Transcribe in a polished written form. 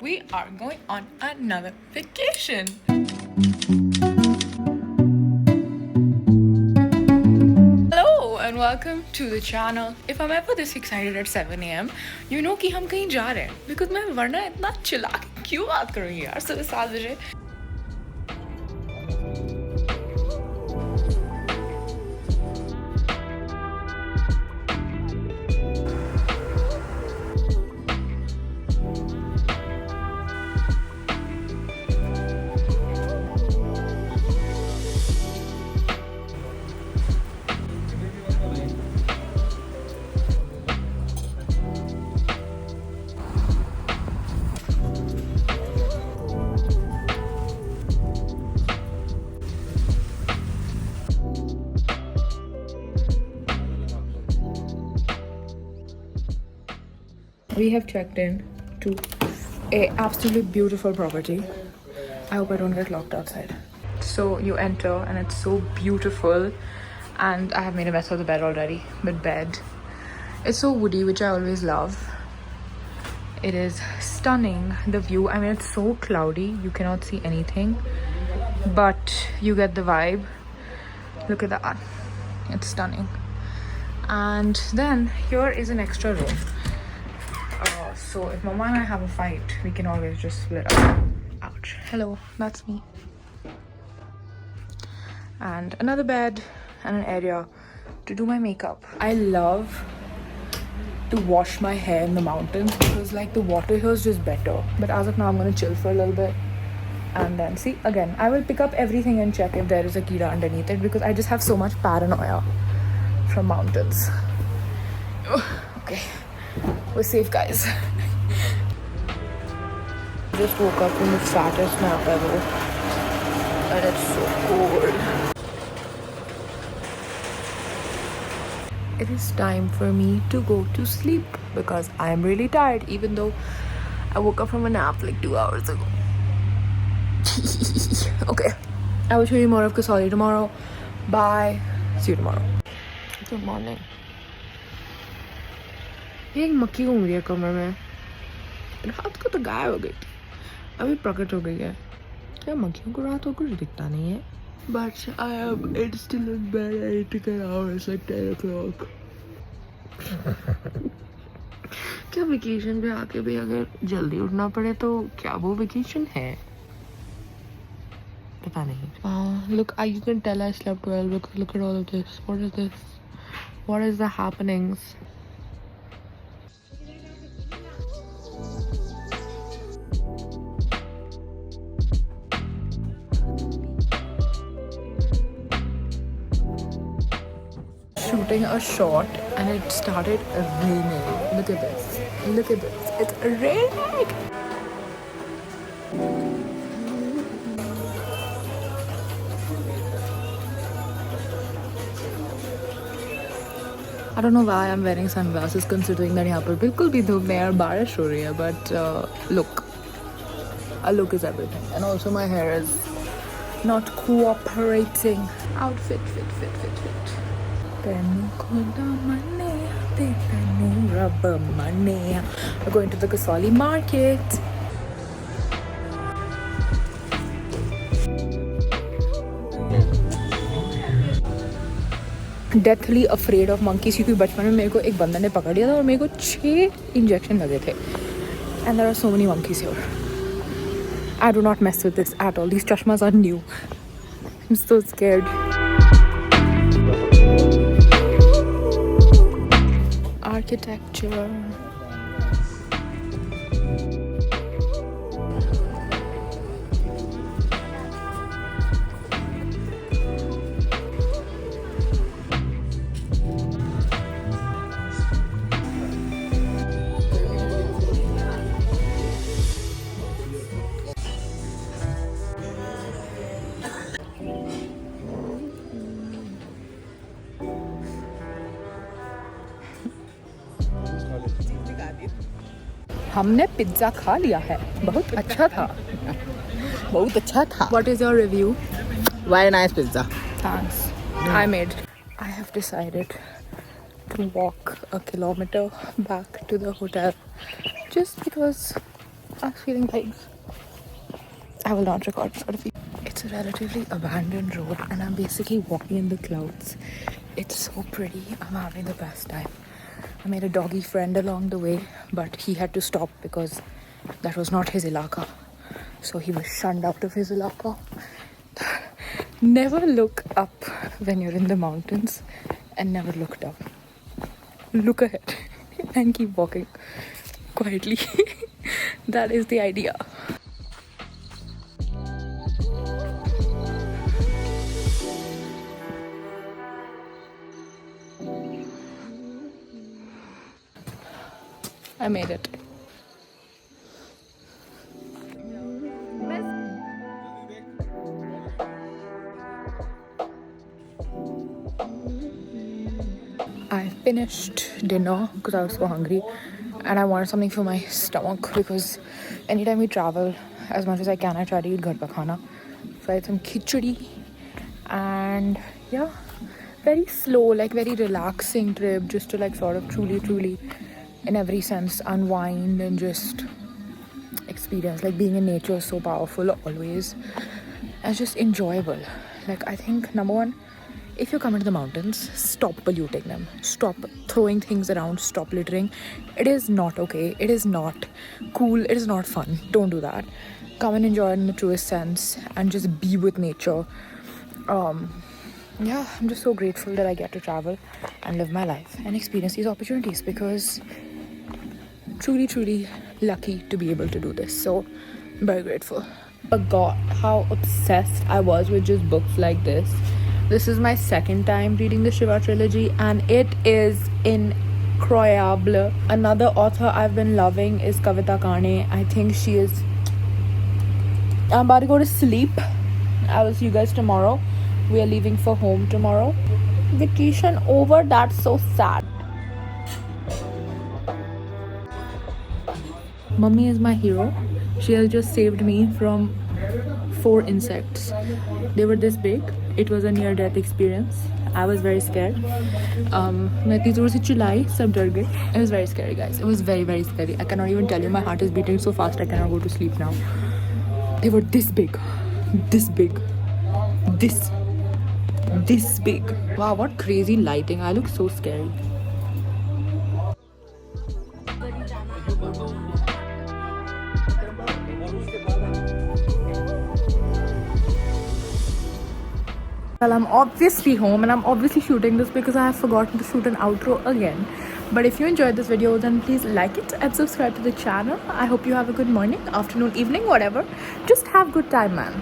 We are going on another vacation. Hello and welcome to the channel. If I'm ever this excited at 7 a.m, you know कि हम कहीं जा रहे हैं. Because मैं वरना इतना चिल्ला के क्यों बात करूँगी यार सुबह 7 बजे. We have checked in to a absolutely beautiful property. I hope I don't get locked outside. So you enter and it's so beautiful, and I have made a mess of the bed already. But bed, it's so woody, which I always love. It is stunning. The view, I mean, it's so cloudy, you cannot see anything, but you get the vibe. Look at that, it's stunning. And then here is an extra room. So if Mama and I have a fight, we can always just split up. Ouch. Hello, that's me. And another bed and an area to do my makeup. I love to wash my hair in the mountains because like the water here is just better. But as of now, I'm gonna chill for a little bit. And then see, again, I will pick up everything and check if there is a kira underneath it because I just have so much paranoia from mountains. Okay. We're safe, guys. Just woke up from the fattest nap ever, and it's so cold. It is time for me to go to sleep because I am really tired, even though I woke up from a nap like 2 hours ago. Okay, I will show you more of Kasauli tomorrow. Bye. See you tomorrow. Good morning. एक मक्खी घूम रही है कमर में. रात को तो गायब हो गई थी, अभी प्रकट हो गई है. क्या मक्खियों को रात को कुछ दिखता नहीं है? But I am still in bed. I need to get out. It's like 10 o'clock. क्या वेकेशन पे आके भी अगर जल्दी उठना पड़े तो क्या वो वेकेशन है? पता नहीं. Look, you can tell I slept well. Look at all of this. What is this? What is the happenings? Shooting a shot and it started raining. Look at this. Look at this. It's raining. I don't know why I'm wearing sunglasses considering that यहाँ पर बिल्कुल भी धूप नहीं है और बारिश हो रही है. But look, a look is everything. And also my hair is not cooperating. Outfit, fit. We're going to the Kasauli market. Deathly afraid of monkeys क्योंकि बचपन में मेरे को एक बंदर ने पकड़ लिया था और मेरे को 6 इंजेक्शन लगे थे. And there are so many monkeys here. I do not mess with this at all. These chashmas are new. I'm so scared. Architecture. हमने पिज्जा खा लिया है. बहुत अच्छा था. बहुत अच्छा था. What is your review? Very nice pizza. Thanks. I made. I have decided to walk a kilometer back to the hotel just because I was feeling vibes. I will not record sort of. It's a relatively abandoned road and I'm basically walking in the clouds. It's so pretty. I'm having the best time. I made a doggy friend along the way, but he had to stop because that was not his ilaka. So he was shunned out of his ilaka. Never look up when you're in the mountains and never look down. Look ahead and keep walking quietly. That is the idea. I made it. I finished dinner because I was so hungry and I wanted something for my stomach because anytime we travel, as much as I can, I try to eat ghar ka khana. So I had some khichdi and yeah, very slow, like very relaxing trip, just to like sort of truly in every sense unwind and just experience. Like being in nature is so powerful always and just enjoyable. Like I think number one, if you come into the mountains, stop polluting them, stop throwing things around, stop littering. It is not okay, it is not cool, it is not fun. Don't do that. Come and enjoy it in the truest sense and just be with nature. Yeah, I'm just so grateful that I get to travel and live my life and experience these opportunities because truly lucky to be able to do this. So very grateful. Forgot how obsessed I was with just books like this. This is my second time reading the Shiva trilogy and it is incroyable. Another author I've been loving is Kavita Kane. I think she is... I'm about to go to sleep. I will see you guys tomorrow. We are leaving for home tomorrow. Vacation over, that's so sad. Mummy is my hero. She has just saved me from 4 insects. They were this big. It was a near-death experience. I was very scared. मैं इतनी जोर से चिल्लाई, सब डर गए. It was very scary, guys. It was very scary. I cannot even tell you. My heart is beating so fast. I cannot go to sleep now. They were this big, this big, this big. Wow, what crazy lighting! I look so scary. Well, I'm obviously home and I'm obviously shooting this because I have forgotten to shoot an outro again. But if you enjoyed this video, then please like it and subscribe to the channel. I hope you have a good morning, afternoon, evening, whatever. Just have good time, man.